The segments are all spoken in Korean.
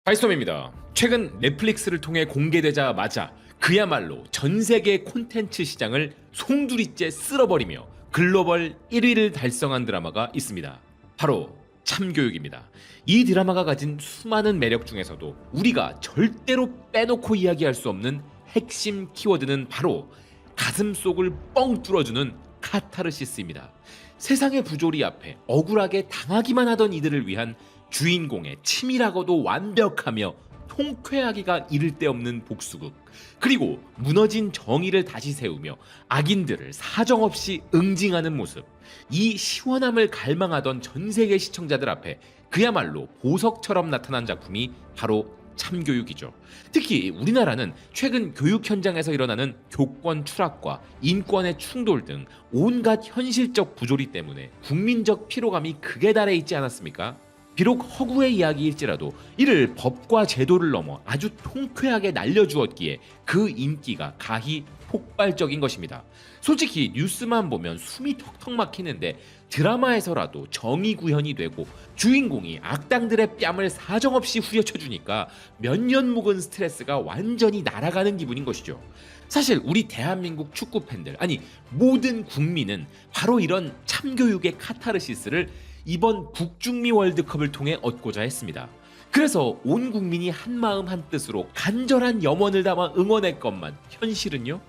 하이스톰입니다. 최근 넷플릭스를 통해 공개되자마자 그야말로 전 세계 콘텐츠 시장을 송두리째 쓸어버리며 글로벌 1위를 달성한 드라마가 있습니다. 바로 참교육입니다. 이 드라마가 가진 수많은 매력 중에서도 우리가 절대로 빼놓고 이야기할 수 없는 핵심 키워드는 바로 가슴속을 뻥 뚫어주는 카타르시스입니다. 세상의 부조리 앞에 억울하게 당하기만 하던 이들을 위한 주인공의 치밀하고도 완벽하며 통쾌하기가 이를 데 없는 복수극, 그리고 무너진 정의를 다시 세우며 악인들을 사정없이 응징하는 모습, 이 시원함을 갈망하던 전 세계 시청자들 앞에 그야말로 보석처럼 나타난 작품이 바로 참교육이죠. 특히 우리나라는 최근 교육 현장에서 일어나는 교권 추락과 인권의 충돌 등 온갖 현실적 부조리 때문에 국민적 피로감이 극에 달해 있지 않았습니까? 비록 허구의 이야기일지라도 이를 법과 제도를 넘어 아주 통쾌하게 날려주었기에 그 인기가 가히 폭발적인 것입니다. 솔직히 뉴스만 보면 숨이 턱턱 막히는데 드라마에서라도 정의 구현이 되고 주인공이 악당들의 뺨을 사정없이 후려쳐주니까 몇 년 묵은 스트레스가 완전히 날아가는 기분인 것이죠. 사실 우리 대한민국 축구 팬들, 아니 모든 국민은 바로 이런 참교육의 카타르시스를 이번 북중미 월드컵을 통해 얻고자 했습니다. 그래서 온 국민이 한마음 한뜻으로 간절한 염원을 담아 응원했건만 현실은요?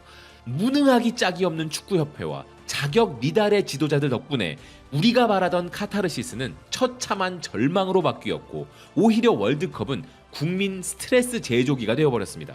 무능하기 짝이 없는 축구협회와 자격 미달의 지도자들 덕분에 우리가 바라던 카타르시스는 처참한 절망으로 바뀌었고 오히려 월드컵은 국민 스트레스 제조기가 되어버렸습니다.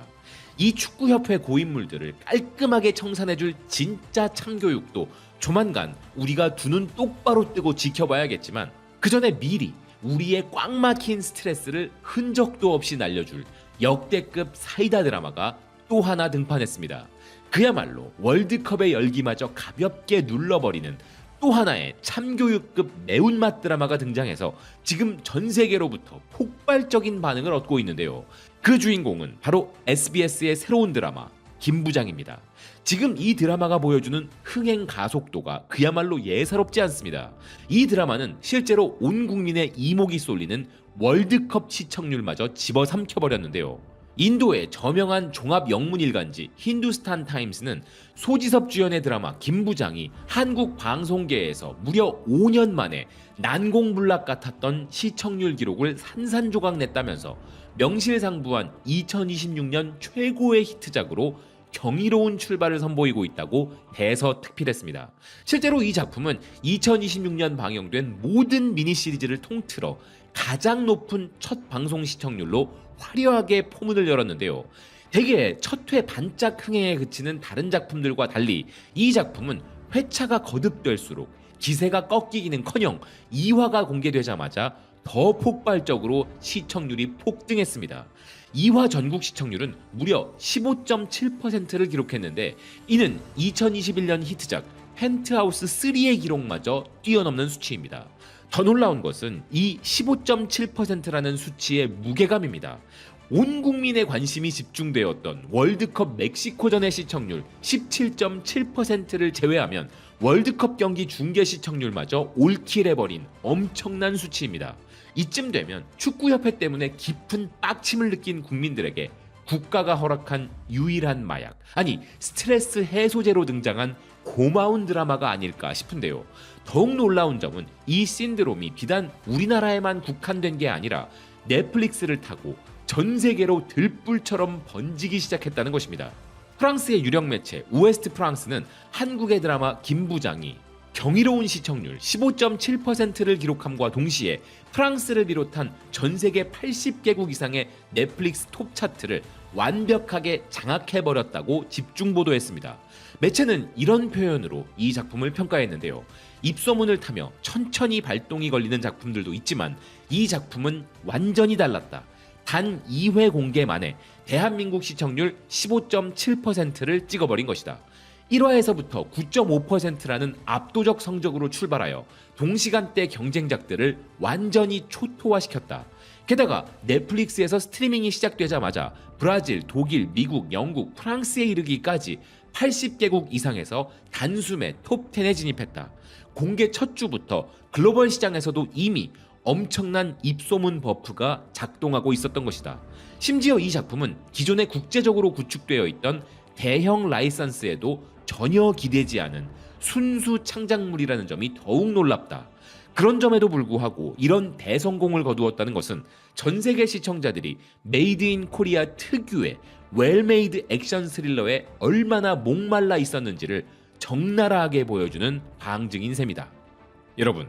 이 축구협회 고인물들을 깔끔하게 청산해줄 진짜 참교육도 조만간 우리가 두 눈 똑바로 뜨고 지켜봐야겠지만 그 전에 미리 우리의 꽉 막힌 스트레스를 흔적도 없이 날려줄 역대급 사이다 드라마가 또 하나 등판했습니다. 그야말로 월드컵의 열기마저 가볍게 눌러버리는 또 하나의 참교육급 매운맛 드라마가 등장해서 지금 전 세계로부터 폭발적인 반응을 얻고 있는데요. 그 주인공은 바로 SBS의 새로운 드라마 김부장입니다. 지금 이 드라마가 보여주는 흥행 가속도가 그야말로 예사롭지 않습니다. 이 드라마는 실제로 온 국민의 이목이 쏠리는 월드컵 시청률마저 집어삼켜버렸는데요. 인도의 저명한 종합 영문 일간지 힌두스탄 타임스는 소지섭 주연의 드라마 김부장이 한국 방송계에서 무려 5년 만에 난공불락 같았던 시청률 기록을 산산조각 냈다면서 명실상부한 2026년 최고의 히트작으로 경이로운 출발을 선보이고 있다고 대서특필했습니다. 실제로 이 작품은 2026년 방영된 모든 미니 시리즈를 통틀어 가장 높은 첫 방송 시청률로 화려하게 포문을 열었는데요. 대개 첫 회 반짝 흥행에 그치는 다른 작품들과 달리 이 작품은 회차가 거듭될수록 기세가 꺾이기는커녕 2화가 공개되자마자 더 폭발적으로 시청률이 폭등했습니다. 2화 전국 시청률은 무려 15.7%를 기록했는데 이는 2021년 히트작 펜트하우스 3의 기록마저 뛰어넘는 수치입니다. 더 놀라운 것은 이 15.7%라는 수치의 무게감입니다. 온 국민의 관심이 집중되었던 월드컵 멕시코전의 시청률 17.7%를 제외하면 월드컵 경기 중계 시청률마저 올킬해버린 엄청난 수치입니다. 이쯤 되면 축구협회 때문에 깊은 빡침을 느낀 국민들에게 국가가 허락한 유일한 마약, 아니 스트레스 해소제로 등장한 고마운 드라마가 아닐까 싶은데요. 더욱 놀라운 점은 이 신드롬이 비단 우리나라에만 국한된 게 아니라 넷플릭스를 타고 전 세계로 들불처럼 번지기 시작했다는 것입니다. 프랑스의 유력 매체 우에스트 프랑스는 한국의 드라마 김부장이 경이로운 시청률 15.7%를 기록함과 동시에 프랑스를 비롯한 전 세계 80개국 이상의 넷플릭스 톱 차트를 완벽하게 장악해버렸다고 집중 보도했습니다. 매체는 이런 표현으로 이 작품을 평가했는데요. 입소문을 타며 천천히 발동이 걸리는 작품들도 있지만 이 작품은 완전히 달랐다. 단 2회 공개 만에 대한민국 시청률 15.7%를 찍어버린 것이다. 1화에서부터 9.5%라는 압도적 성적으로 출발하여 동시간대 경쟁작들을 완전히 초토화시켰다. 게다가 넷플릭스에서 스트리밍이 시작되자마자 브라질, 독일, 미국, 영국, 프랑스에 이르기까지 80개국 이상에서 단숨에 톱10에 진입했다. 공개 첫 주부터 글로벌 시장에서도 이미 엄청난 입소문 버프가 작동하고 있었던 것이다. 심지어 이 작품은 기존에 국제적으로 구축되어 있던 대형 라이선스에도 전혀 기대지 않은 순수 창작물이라는 점이 더욱 놀랍다. 그런 점에도 불구하고 이런 대성공을 거두었다는 것은 전 세계 시청자들이 메이드 인 코리아 특유의 웰메이드 액션 스릴러에 얼마나 목말라 있었는지를 적나라하게 보여주는 방증인 셈이다. 여러분,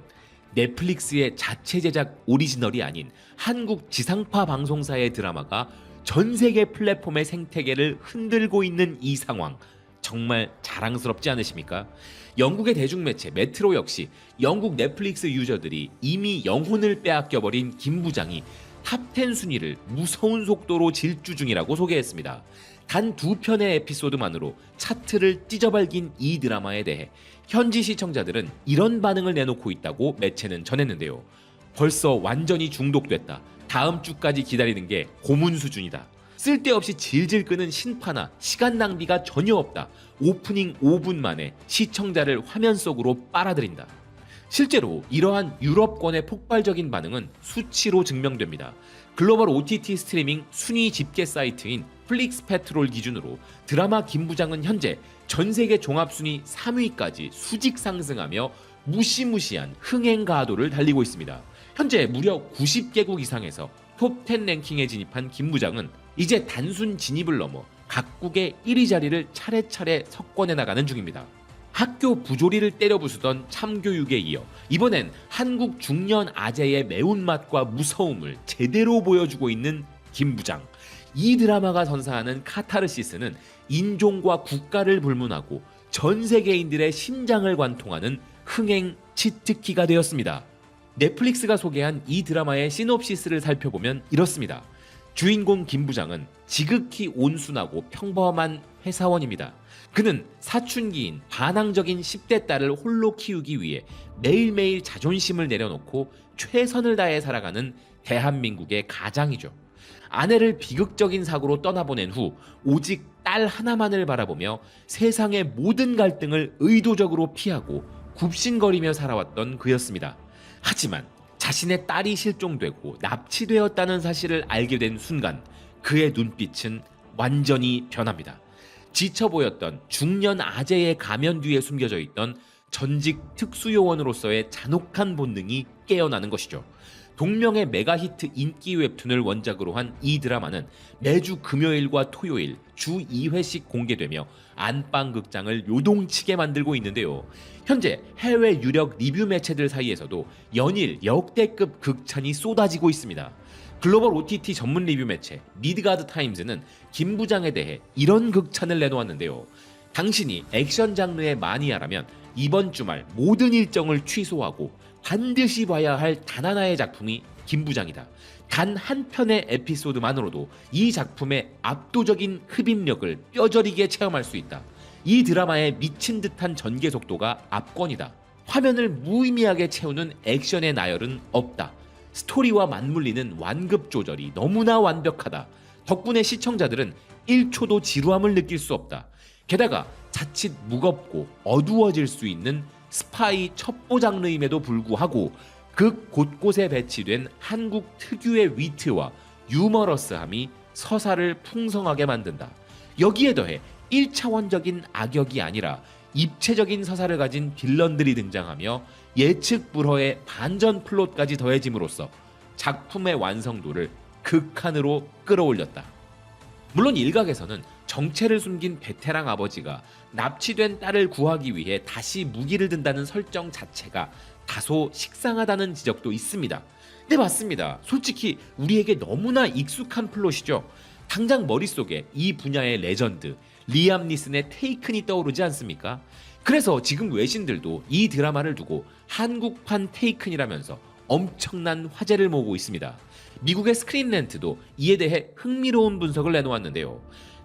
넷플릭스의 자체 제작 오리지널이 아닌 한국 지상파 방송사의 드라마가 전 세계 플랫폼의 생태계를 흔들고 있는 이 상황, 정말 자랑스럽지 않으십니까? 영국의 대중매체 메트로 역시 영국 넷플릭스 유저들이 이미 영혼을 빼앗겨버린 김 부장이 탑10 순위를 무서운 속도로 질주 중이라고 소개했습니다. 단 2편의 에피소드만으로 차트를 찢어발긴 이 드라마에 대해 현지 시청자들은 이런 반응을 내놓고 있다고 매체는 전했는데요. 벌써 완전히 중독됐다. 다음 주까지 기다리는 게 고문 수준이다. 쓸데없이 질질 끄는 신파나 시간 낭비가 전혀 없다. 오프닝 5분 만에 시청자를 화면 속으로 빨아들인다. 실제로 이러한 유럽권의 폭발적인 반응은 수치로 증명됩니다. 글로벌 OTT 스트리밍 순위 집계 사이트인 플릭스패트롤 기준으로 드라마 김부장은 현재 전세계 종합순위 3위까지 수직 상승하며 무시무시한 흥행 가도를 달리고 있습니다. 현재 무려 90개국 이상에서 톱10 랭킹에 진입한 김부장은 이제 단순 진입을 넘어 각국의 1위 자리를 차례차례 석권해 나가는 중입니다. 학교 부조리를 때려 부수던 참교육에 이어 이번엔 한국 중년 아재의 매운맛과 무서움을 제대로 보여주고 있는 김부장. 이 드라마가 선사하는 카타르시스는 인종과 국가를 불문하고 전 세계인들의 심장을 관통하는 흥행 치트키가 되었습니다. 넷플릭스가 소개한 이 드라마의 시놉시스를 살펴보면 이렇습니다. 주인공 김부장은 지극히 온순하고 평범한 회사원입니다. 그는 사춘기인 반항적인 10대 딸을 홀로 키우기 위해 매일매일 자존심을 내려놓고 최선을 다해 살아가는 대한민국의 가장이죠. 아내를 비극적인 사고로 떠나보낸 후 오직 딸 하나만을 바라보며 세상의 모든 갈등을 의도적으로 피하고 굽신거리며 살아왔던 그였습니다. 하지만 자신의 딸이 실종되고 납치되었다는 사실을 알게 된 순간 그의 눈빛은 완전히 변합니다. 지쳐 보였던 중년 아재의 가면 뒤에 숨겨져 있던 전직 특수요원으로서의 잔혹한 본능이 깨어나는 것이죠. 동명의 메가히트 인기 웹툰을 원작으로 한 이 드라마는 매주 금요일과 토요일 주 2회씩 공개되며 안방극장을 요동치게 만들고 있는데요. 현재 해외 유력 리뷰 매체들 사이에서도 연일 역대급 극찬이 쏟아지고 있습니다. 글로벌 OTT 전문 리뷰 매체 미드가드 타임즈는 김 부장에 대해 이런 극찬을 내놓았는데요. 당신이 액션 장르의 마니아라면 이번 주말 모든 일정을 취소하고 반드시 봐야 할 단 하나의 작품이 김 부장이다. 단 한 편의 에피소드만으로도 이 작품의 압도적인 흡입력을 뼈저리게 체험할 수 있다. 이 드라마의 미친 듯한 전개 속도가 압권이다. 화면을 무의미하게 채우는 액션의 나열은 없다. 스토리와 맞물리는 완급 조절이 너무나 완벽하다. 덕분에 시청자들은 1초도 지루함을 느낄 수 없다. 게다가 자칫 무겁고 어두워질 수 있는 스파이 첩보 장르임에도 불구하고 극 곳곳에 배치된 한국 특유의 위트와 유머러스함이 서사를 풍성하게 만든다. 여기에 더해 1차원적인 악역이 아니라 입체적인 서사를 가진 빌런들이 등장하며 예측 불허의 반전 플롯까지 더해짐으로써 작품의 완성도를 극한으로 끌어올렸다. 물론 일각에서는 정체를 숨긴 베테랑 아버지가 납치된 딸을 구하기 위해 다시 무기를 든다는 설정 자체가 다소 식상하다는 지적도 있습니다. 네, 맞습니다. 솔직히 우리에게 너무나 익숙한 플롯이죠. 당장 머릿속에 이 분야의 레전드 리암 니슨의 테이큰이 떠오르지 않습니까? 그래서 지금 외신들도 이 드라마를 두고 한국판 테이큰이라면서 엄청난 화제를 모으고 있습니다. 미국의 스크린렌트도 이에 대해 흥미로운 분석을 내놓았는데요.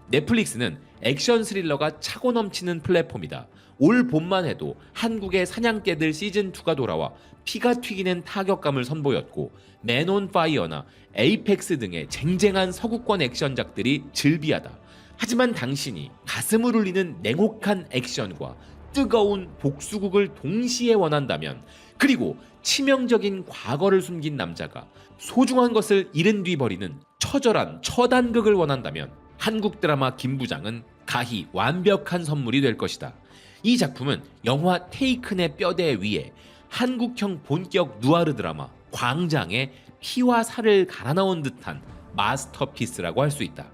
넷플릭스는 액션 스릴러가 차고 넘치는 플랫폼이다. 올 봄만 해도 한국의 사냥개들 시즌2가 돌아와 피가 튀기는 타격감을 선보였고 맨 온 파이어나 에이펙스 등의 쟁쟁한 서구권 액션작들이 즐비하다. 하지만 당신이 가슴을 울리는 냉혹한 액션과 뜨거운 복수극을 동시에 원한다면 그리고 치명적인 과거를 숨긴 남자가 소중한 것을 잃은 뒤 벌이는 처절한 처단극을 원한다면 한국 드라마 김부장은 가히 완벽한 선물이 될 것이다. 이 작품은 영화 테이큰의 뼈대 위에 한국형 본격 누아르 드라마 광장의 피와 살을 갈아 넣은 듯한 마스터피스라고 할 수 있다.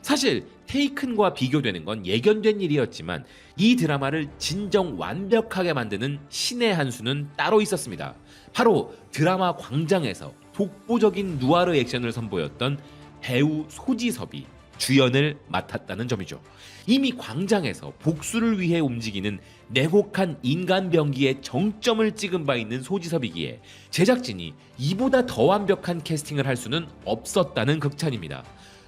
사실 테이큰과 비교되는 건 예견된 일이었지만 이 드라마를 진정 완벽하게 만드는 신의 한 수는 따로 있었습니다. 바로 드라마 광장에서 독보적인 누아르 액션을 선보였던 배우 소지섭이 주연을 맡았다는 점이죠. 이미 광장에서 복수를 위해 움직이는 내곡한 인간 병기의 정점을 찍은 바 있는 소지섭이기에 제작진이 이보다 더 완벽한 캐스팅을 할 수는 없었다는 극찬입니다.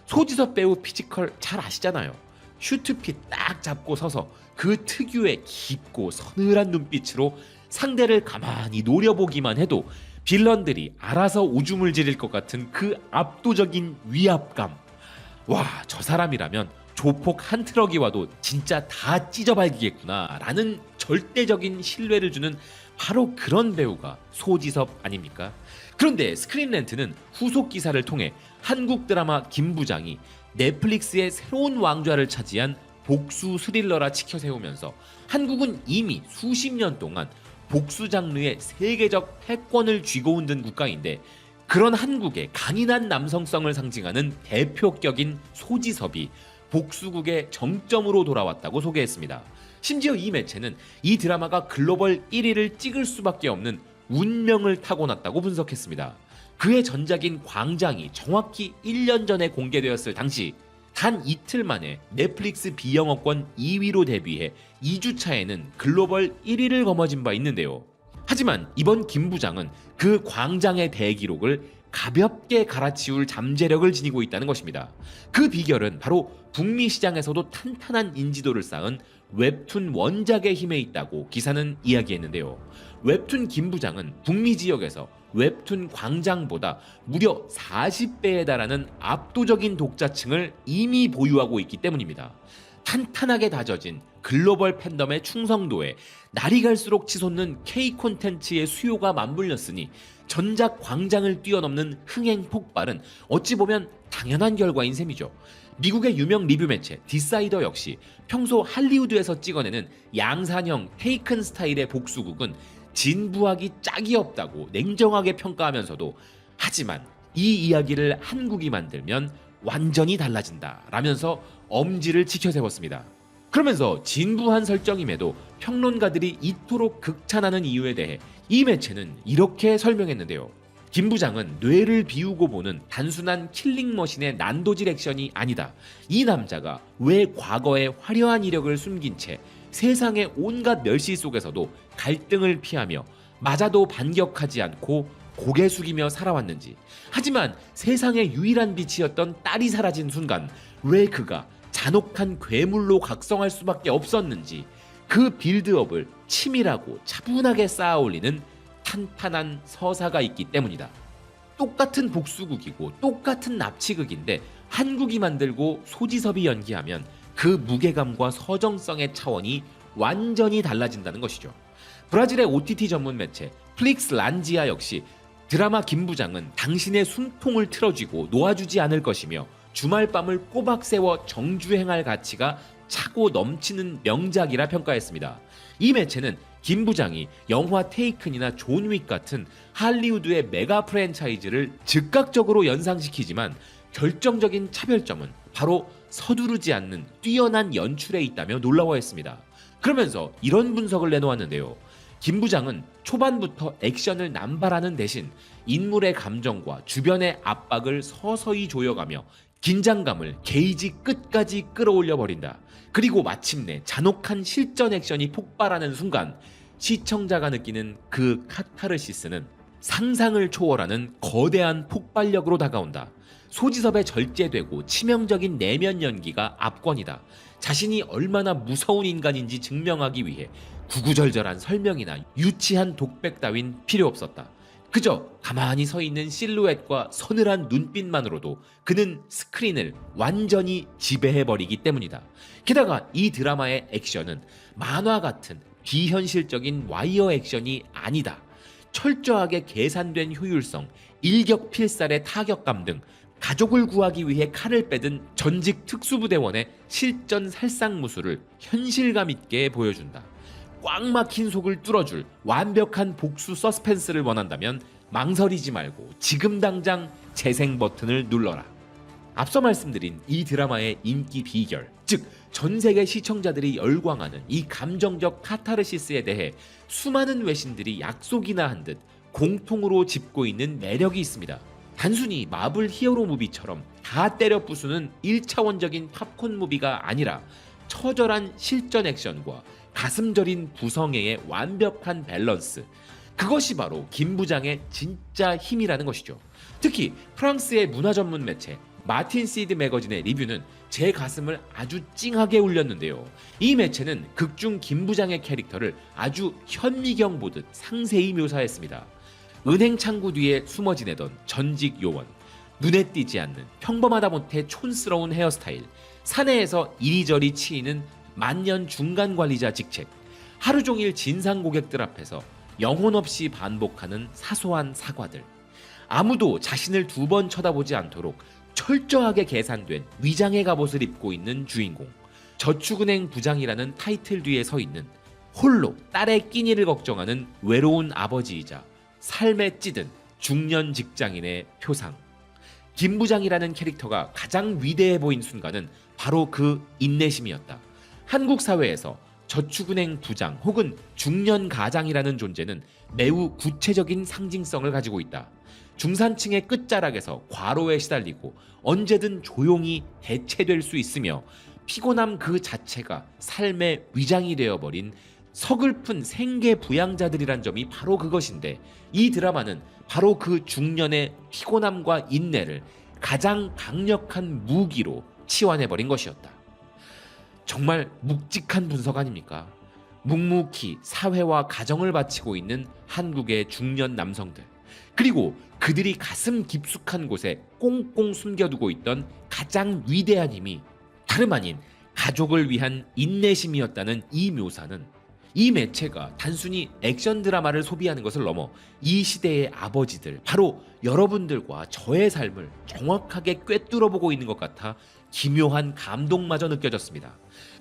소지섭 배우 피지컬 잘 아시잖아요. 슈트핏 딱 잡고 서서 그 특유의 깊고 서늘한 눈빛으로 상대를 가만히 노려보기만 해도 빌런들이 알아서 오줌을 지릴 것 같은 그 압도적인 위압감. 와, 저 사람이라면 조폭 한 트럭이 와도 진짜 다 찢어발기겠구나 라는 절대적인 신뢰를 주는 바로 그런 배우가 소지섭 아닙니까? 그런데 스크린렌트는 후속 기사를 통해 한국 드라마 김부장이 넷플릭스의 새로운 왕좌를 차지한 복수 스릴러라 치켜세우면서 한국은 이미 수십 년 동안 복수 장르의 세계적 패권을 쥐고 흔든 국가인데 그런 한국의 강인한 남성성을 상징하는 대표격인 소지섭이 복수국의 정점으로 돌아왔다고 소개했습니다. 심지어 이 매체는 이 드라마가 글로벌 1위를 찍을 수밖에 없는 운명을 타고났다고 분석했습니다. 그의 전작인 광장이 정확히 1년 전에 공개되었을 당시 단 이틀 만에 넷플릭스 비영어권 2위로 데뷔해 2주 차에는 글로벌 1위를 거머쥔 바 있는데요. 하지만 이번 김부장은 그 광장의 대기록을 가볍게 갈아치울 잠재력을 지니고 있다는 것입니다. 그 비결은 바로 북미 시장에서도 탄탄한 인지도를 쌓은 웹툰 원작의 힘에 있다고 기사는 이야기했는데요. 웹툰 김부장은 북미 지역에서 웹툰 광장보다 무려 40배에 달하는 압도적인 독자층을 이미 보유하고 있기 때문입니다. 탄탄하게 다져진 글로벌 팬덤의 충성도에 날이 갈수록 치솟는 K 콘텐츠의 수요가 맞물렸으니 전작 광장을 뛰어넘는 흥행 폭발은 어찌 보면 당연한 결과인 셈이죠. 미국의 유명 리뷰 매체 디사이더 역시 평소 할리우드에서 찍어내는 양산형 테이큰 스타일의 복수극은 진부하기 짝이 없다고 냉정하게 평가하면서도 하지만 이 이야기를 한국이 만들면 완전히 달라진다 라면서 엄지를 치켜세웠습니다. 그러면서 진부한 설정임에도 평론가들이 이토록 극찬하는 이유에 대해 이 매체는 이렇게 설명했는데요. 김부장은 뇌를 비우고 보는 단순한 킬링머신의 난도질 액션이 아니다. 이 남자가 왜 과거의 화려한 이력을 숨긴 채 세상의 온갖 멸시 속에서도 갈등을 피하며 맞아도 반격하지 않고 고개 숙이며 살아왔는지, 하지만 세상의 유일한 빛이었던 딸이 사라진 순간 왜 그가 잔혹한 괴물로 각성할 수밖에 없었는지, 그 빌드업을 치밀하고 차분하게 쌓아올리는 탄탄한 서사가 있기 때문이다. 똑같은 복수극이고 똑같은 납치극인데 한국이 만들고 소지섭이 연기하면 그 무게감과 서정성의 차원이 완전히 달라진다는 것이죠. 브라질의 OTT 전문 매체 플릭스란지아 역시 드라마 김부장은 당신의 숨통을 틀어쥐고 놓아주지 않을 것이며 주말밤을 꼬박 세워 정주행할 가치가 차고 넘치는 명작이라 평가했습니다. 이 매체는 김부장이 영화 테이큰이나 존 윅 같은 할리우드의 메가 프랜차이즈를 즉각적으로 연상시키지만 결정적인 차별점은 바로 서두르지 않는 뛰어난 연출에 있다며 놀라워했습니다. 그러면서 이런 분석을 내놓았는데요. 김부장은 초반부터 액션을 남발하는 대신 인물의 감정과 주변의 압박을 서서히 조여가며 긴장감을 게이지 끝까지 끌어올려 버린다. 그리고 마침내 잔혹한 실전 액션이 폭발하는 순간 시청자가 느끼는 그 카타르시스는 상상을 초월하는 거대한 폭발력으로 다가온다. 소지섭의 절제되고 치명적인 내면 연기가 압권이다. 자신이 얼마나 무서운 인간인지 증명하기 위해 구구절절한 설명이나 유치한 독백 따윈 필요 없었다. 그저 가만히 서 있는 실루엣과 서늘한 눈빛만으로도 그는 스크린을 완전히 지배해버리기 때문이다. 게다가 이 드라마의 액션은 만화 같은 비현실적인 와이어 액션이 아니다. 철저하게 계산된 효율성, 일격필살의 타격감 등 가족을 구하기 위해 칼을 빼든 전직 특수부대원의 실전 살상무술을 현실감 있게 보여준다. 꽉 막힌 속을 뚫어줄 완벽한 복수 서스펜스를 원한다면 망설이지 말고 지금 당장 재생 버튼을 눌러라. 앞서 말씀드린 이 드라마의 인기 비결, 즉 전 세계 시청자들이 열광하는 이 감정적 카타르시스에 대해 수많은 외신들이 약속이나 한 듯 공통으로 짚고 있는 매력이 있습니다. 단순히 마블 히어로 무비처럼 다 때려 부수는 1차원적인 팝콘 무비가 아니라 처절한 실전 액션과 가슴 저린 구성애의 완벽한 밸런스, 그것이 바로 김 부장의 진짜 힘이라는 것이죠. 특히 프랑스의 문화 전문 매체 마틴 시드 매거진의 리뷰는 제 가슴을 아주 찡하게 울렸는데요. 이 매체는 극중 김 부장의 캐릭터를 아주 현미경 보듯 상세히 묘사했습니다. 은행 창구 뒤에 숨어 지내던 전직 요원, 눈에 띄지 않는 평범하다 못해 촌스러운 헤어스타일, 사내에서 이리저리 치이는 만년 중간 관리자 직책, 하루 종일 진상 고객들 앞에서 영혼 없이 반복하는 사소한 사과들, 아무도 자신을 두 번 쳐다보지 않도록 철저하게 계산된 위장의 갑옷을 입고 있는 주인공, 저축은행 부장이라는 타이틀 뒤에 서 있는 홀로 딸의 끼니를 걱정하는 외로운 아버지이자 삶에 찌든 중년 직장인의 표상. 김 부장이라는 캐릭터가 가장 위대해 보인 순간은 바로 그 인내심이었다. 한국 사회에서 저축은행 부장 혹은 중년 가장이라는 존재는 매우 구체적인 상징성을 가지고 있다. 중산층의 끝자락에서 과로에 시달리고 언제든 조용히 대체될 수 있으며 피곤함 그 자체가 삶의 위장이 되어버린 서글픈 생계 부양자들이란 점이 바로 그것인데, 이 드라마는 바로 그 중년의 피곤함과 인내를 가장 강력한 무기로 치환해버린 것이었다. 정말 묵직한 분석 아닙니까? 묵묵히 사회와 가정을 바치고 있는 한국의 중년 남성들, 그리고 그들이 가슴 깊숙한 곳에 꽁꽁 숨겨두고 있던 가장 위대한 힘이 다름 아닌 가족을 위한 인내심이었다는 이 묘사는, 이 매체가 단순히 액션 드라마를 소비하는 것을 넘어 이 시대의 아버지들, 바로 여러분들과 저의 삶을 정확하게 꿰뚫어보고 있는 것 같아 기묘한 감동마저 느껴졌습니다.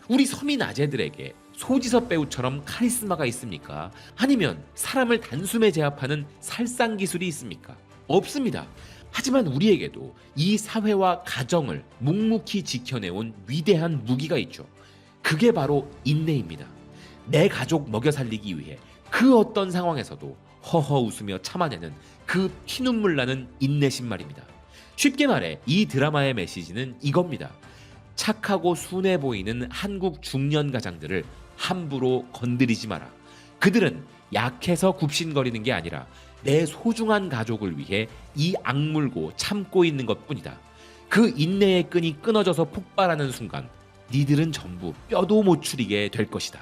우리 서민 아재들에게 소지섭 배우처럼 카리스마가 있습니까? 아니면 사람을 단숨에 제압하는 살상 기술이 있습니까? 없습니다. 하지만 우리에게도 이 사회와 가정을 묵묵히 지켜내온 위대한 무기가 있죠. 그게 바로 인내입니다. 내 가족 먹여 살리기 위해 그 어떤 상황에서도 허허 웃으며 참아내는 그 피눈물 나는 인내심 말입니다. 쉽게 말해 이 드라마의 메시지는 이겁니다. 착하고 순해 보이는 한국 중년 가장들을 함부로 건드리지 마라. 그들은 약해서 굽신거리는 게 아니라 내 소중한 가족을 위해 이 악물고 참고 있는 것뿐이다. 그 인내의 끈이 끊어져서 폭발하는 순간 니들은 전부 뼈도 못 추리게 될 것이다.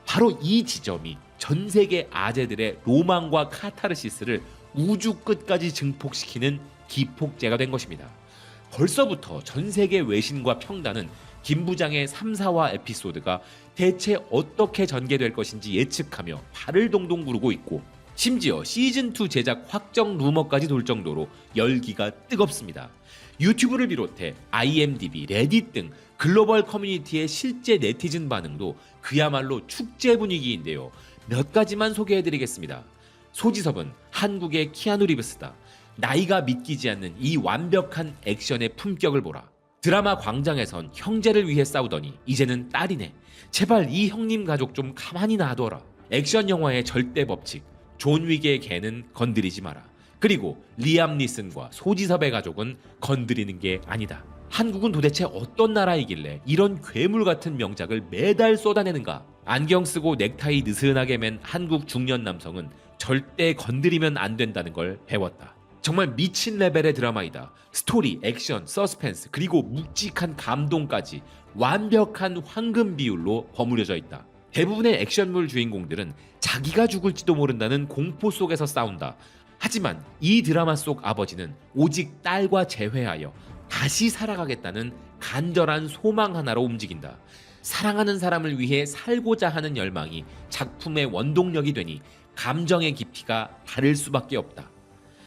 바로 이 지점이 전 세계 아재들의 로망과 카타르시스를 우주 끝까지 증폭시키는 기폭제가 된 것입니다. 벌써부터 전 세계 외신과 평단은 김 부장의 3, 4화 에피소드가 대체 어떻게 전개될 것인지 예측하며 발을 동동 구르고 있고, 심지어 시즌2 제작 확정 루머까지 돌 정도로 열기가 뜨겁습니다. 유튜브를 비롯해 IMDb, 레딧 등 글로벌 커뮤니티의 실제 네티즌 반응도 그야말로 축제 분위기인데요. 몇 가지만 소개해드리겠습니다. 소지섭은 한국의 키아누 리브스다. 나이가 믿기지 않는 이 완벽한 액션의 품격을 보라. 드라마 광장에선 형제를 위해 싸우더니 이제는 딸이네. 제발 이 형님 가족 좀 가만히 놔둬라. 액션 영화의 절대 법칙, 존 윅의 개는 건드리지 마라. 그리고 리암 니슨과 소지섭의 가족은 건드리는 게 아니다. 한국은 도대체 어떤 나라이길래 이런 괴물 같은 명작을 매달 쏟아내는가? 안경 쓰고 넥타이 느슨하게 맨 한국 중년 남성은 절대 건드리면 안 된다는 걸 배웠다. 정말 미친 레벨의 드라마이다. 스토리, 액션, 서스펜스, 그리고 묵직한 감동까지 완벽한 황금 비율로 버무려져 있다. 대부분의 액션물 주인공들은 자기가 죽을지도 모른다는 공포 속에서 싸운다. 하지만 이 드라마 속 아버지는 오직 딸과 재회하여 다시 살아가겠다는 간절한 소망 하나로 움직인다. 사랑하는 사람을 위해 살고자 하는 열망이 작품의 원동력이 되니 감정의 깊이가 다를 수밖에 없다.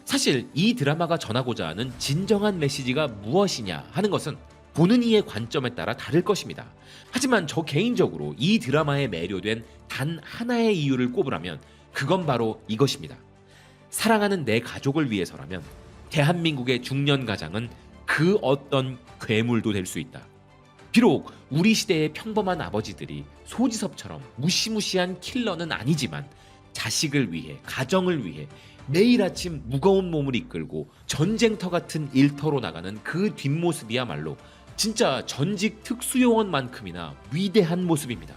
사실 이 드라마가 전하고자 하는 진정한 메시지가 무엇이냐 하는 것은 보는 이의 관점에 따라 다를 것입니다. 하지만 저 개인적으로 이 드라마에 매료된 단 하나의 이유를 꼽으라면 그건 바로 이것입니다. 사랑하는 내 가족을 위해서라면 대한민국의 중년 가장은 그 어떤 괴물도 될 수 있다. 비록 우리 시대의 평범한 아버지들이 소지섭처럼 무시무시한 킬러는 아니지만 자식을 위해, 가정을 위해 매일 아침 무거운 몸을 이끌고 전쟁터 같은 일터로 나가는 그 뒷모습이야말로 진짜 전직 특수요원만큼이나 위대한 모습입니다.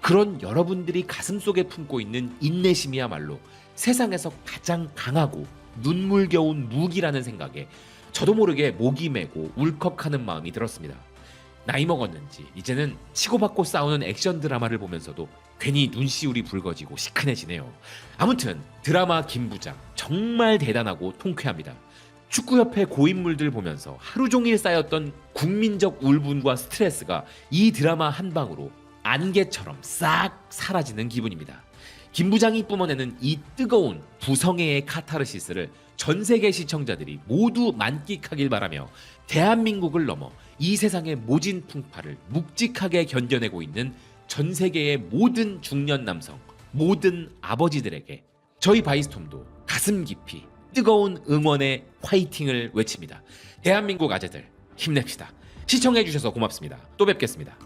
그런 여러분들이 가슴속에 품고 있는 인내심이야말로 세상에서 가장 강하고 눈물겨운 무기라는 생각에 저도 모르게 목이 메고 울컥하는 마음이 들었습니다. 나이 먹었는지 이제는 치고받고 싸우는 액션 드라마를 보면서도 괜히 눈시울이 붉어지고 시큰해지네요. 아무튼 드라마 김부장 정말 대단하고 통쾌합니다. 축구협회 고인물들 보면서 하루 종일 쌓였던 국민적 울분과 스트레스가 이 드라마 한 방으로 안개처럼 싹 사라지는 기분입니다. 김부장이 뿜어내는 이 뜨거운 부성애의 카타르시스를 전 세계 시청자들이 모두 만끽하길 바라며 대한민국을 넘어 이 세상의 모진 풍파를 묵직하게 견뎌내고 있는 전 세계의 모든 중년 남성, 모든 아버지들에게 저희 바이스톰도 가슴 깊이 뜨거운 응원의 화이팅을 외칩니다. 대한민국 아재들 힘냅시다. 시청해주셔서 고맙습니다. 또 뵙겠습니다.